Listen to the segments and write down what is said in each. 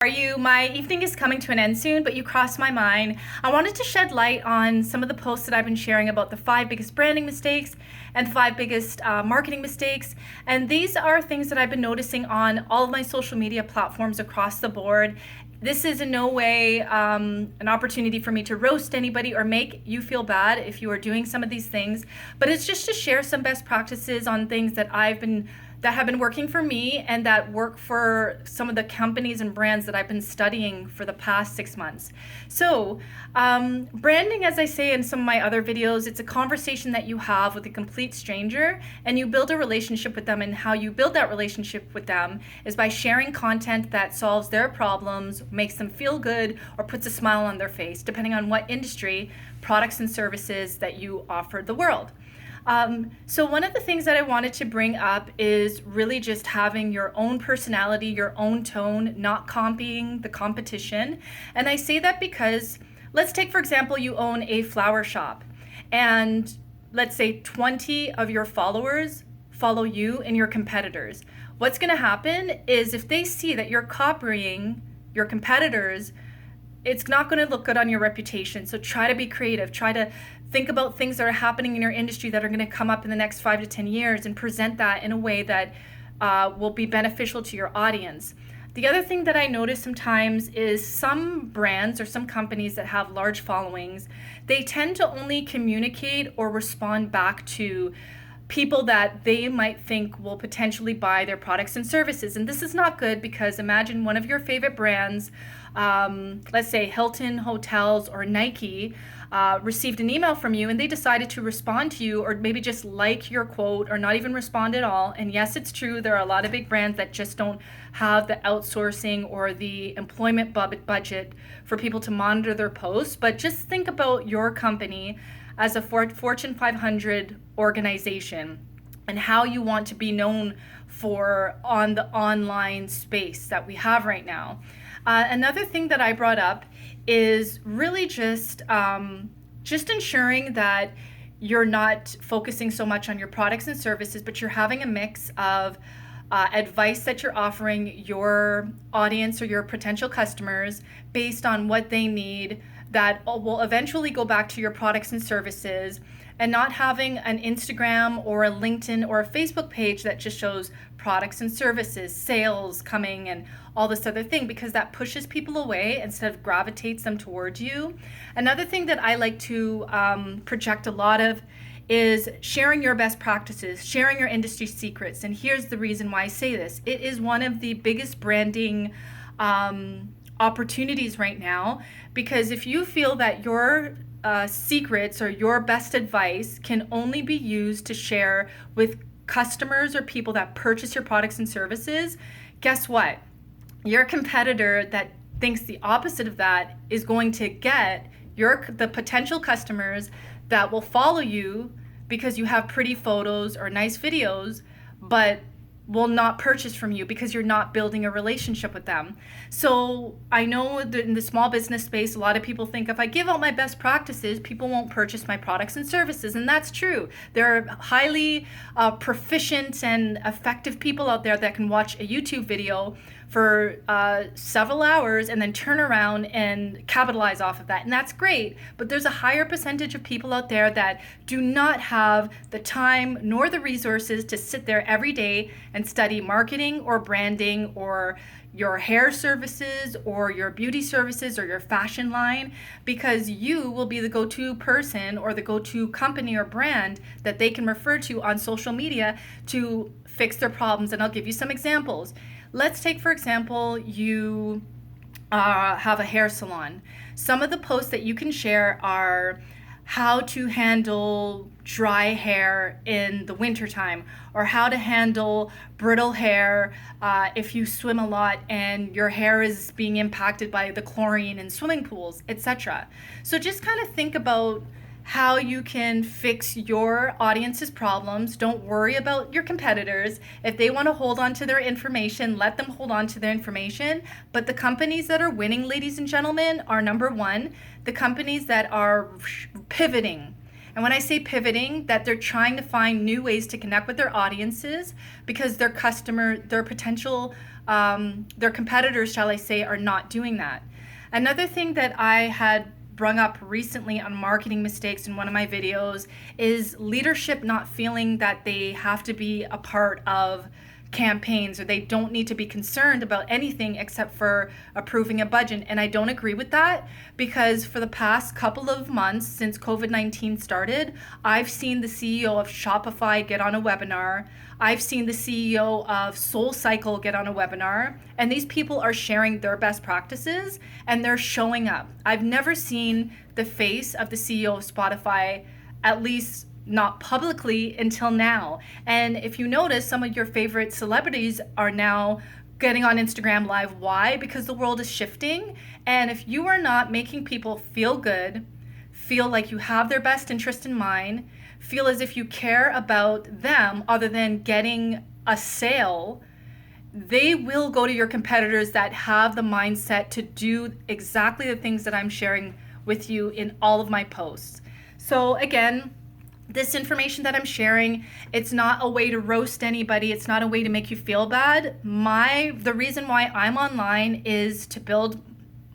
Are you? My evening is coming to an end soon, but you crossed my mind. I wanted to shed light on some of the posts that I've been sharing about the 5 biggest branding mistakes and the 5 biggest marketing mistakes. And these are things that I've been noticing on all of my social media platforms across the board. This is in no way an opportunity for me to roast anybody or make you feel bad if you are doing some of these things, but it's just to share some best practices on things that have been working for me and that work for some of the companies and brands that I've been studying for the past 6 months. So, branding, as I say in some of my other videos, it's a conversation that you have with a complete stranger and you build a relationship with them. And how you build that relationship with them is by sharing content that solves their problems, makes them feel good, or puts a smile on their face, depending on what industry, products, and services that you offer the world. So one of the things that I wanted to bring up is really just having your own personality, your own tone, not copying the competition. And I say that because let's take, for example, you own a flower shop and let's say 20 of your followers follow you and your competitors. What's going to happen is if they see that you're copying your competitors, it's not going to look good on your reputation. So try to be creative. Try to think about things that are happening in your industry that are going to come up in the next 5 to 10 years and present that in a way that will be beneficial to your audience. The other thing that I notice sometimes is some brands or some companies that have large followings, they tend to only communicate or respond back to people that they might think will potentially buy their products and services. And this is not good because imagine one of your favorite brands, let's say Hilton Hotels or Nike, received an email from you and they decided to respond to you or maybe just like your quote or not even respond at all. And yes, it's true, there are a lot of big brands that just don't have the outsourcing or the employment budget for people to monitor their posts. But just think about your company as a Fortune 500 organization and how you want to be known for on the online space that we have right now. Another thing that I brought up is really just ensuring that you're not focusing so much on your products and services, but you're having a mix of advice that you're offering your audience or your potential customers based on what they need that will eventually go back to your products and services, and not having an Instagram or a LinkedIn or a Facebook page that just shows products and services, sales coming and all this other thing, because that pushes people away instead of gravitates them towards you. Another thing that I like to project a lot of is sharing your best practices, sharing your industry secrets. And here's the reason why I say this. It is one of the biggest branding opportunities right now, because if you feel that your secrets or your best advice can only be used to share with customers or people that purchase your products and services, guess what? Your competitor that thinks the opposite of that is going to get the potential customers that will follow you because you have pretty photos or nice videos, but will not purchase from you because you're not building a relationship with them. So I know that in the small business space, a lot of people think if I give out my best practices, people won't purchase my products and services. And that's true. There are highly proficient and effective people out there that can watch a YouTube video for several hours and then turn around and capitalize off of that. And that's great, but there's a higher percentage of people out there that do not have the time nor the resources to sit there every day and study marketing or branding or your hair services or your beauty services or your fashion line, because you will be the go-to person or the go-to company or brand that they can refer to on social media to fix their problems. And I'll give you some examples. Let's take, for example, you have a hair salon. Some of the posts that you can share are how to handle dry hair in the wintertime, or how to handle brittle hair if you swim a lot and your hair is being impacted by the chlorine in swimming pools, etc. So just kind of think about how you can fix your audience's problems. Don't worry about your competitors. If they want to hold on to their information, let them hold on to their information. But the companies that are winning, ladies and gentlemen, are number one, the companies that are pivoting. And when I say pivoting, that they're trying to find new ways to connect with their audiences because their potential their competitors, shall I say, are not doing that. Another thing that I had brung up recently on marketing mistakes in one of my videos is leadership not feeling that they have to be a part of campaigns, or they don't need to be concerned about anything except for approving a budget. And I don't agree with that, because for the past couple of months since COVID-19 started, I've seen the CEO of Shopify get on a webinar. I've seen the CEO of SoulCycle get on a webinar, and these people are sharing their best practices and they're showing up. I've never seen the face of the CEO of Spotify, at least not publicly until now. And if you notice, some of your favorite celebrities are now getting on Instagram Live. Why? Because the world is shifting. And if you are not making people feel good, feel like you have their best interest in mind, feel as if you care about them other than getting a sale, they will go to your competitors that have the mindset to do exactly the things that I'm sharing with you in all of my posts. So again, this information that I'm sharing, it's not a way to roast anybody. It's not a way to make you feel bad. The reason why I'm online is to build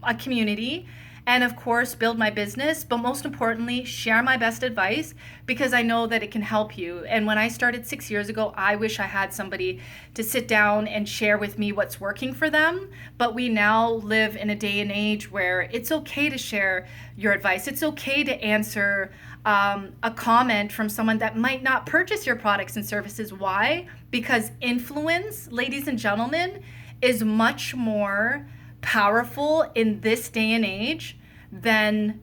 a community and of course build my business, but most importantly, share my best advice, because I know that it can help you. And when I started 6 years ago, I wish I had somebody to sit down and share with me what's working for them. But we now live in a day and age where it's okay to share your advice. It's okay to answer a comment from someone that might not purchase your products and services. Why? Because influence, ladies and gentlemen, is much more powerful in this day and age than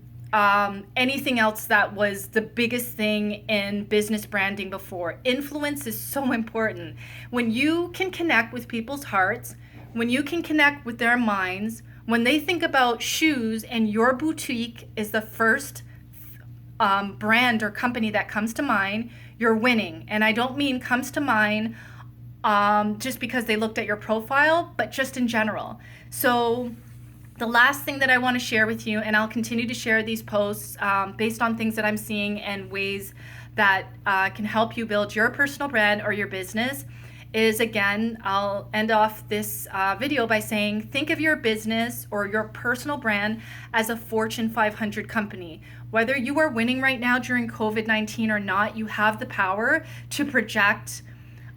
anything else that was the biggest thing in business branding before. Influence is so important. When you can connect with people's hearts, when you can connect with their minds, when they think about shoes and your boutique is the first brand or company that comes to mind, you're winning. And I don't mean comes to mind just because they looked at your profile, but just in general. So the last thing that I want to share with you, and I'll continue to share these posts based on things that I'm seeing and ways that can help you build your personal brand or your business, is, again, I'll end off this video by saying, think of your business or your personal brand as a Fortune 500 company. Whether you are winning right now during COVID-19 or not, you have the power to project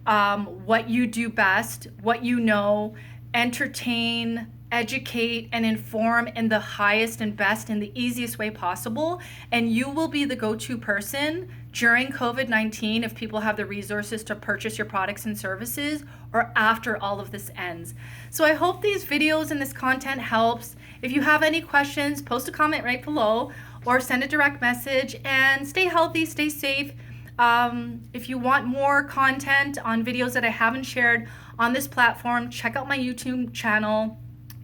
what you do best, what you know, entertain, educate, and inform in the highest and best and the easiest way possible. And you will be the go-to person during COVID-19 if people have the resources to purchase your products and services, or after all of this ends. So I hope these videos and this content helps. If you have any questions, post a comment right below or send a direct message, and stay healthy, stay safe. If you want more content on videos that I haven't shared on this platform, check out my YouTube channel.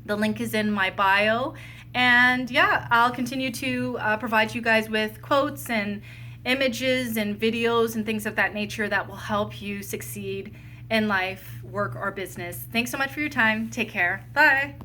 The link is in my bio. And yeah, I'll continue to provide you guys with quotes and images and videos and things of that nature that will help you succeed in life, work, or business. Thanks so much for your time. Take care. Bye.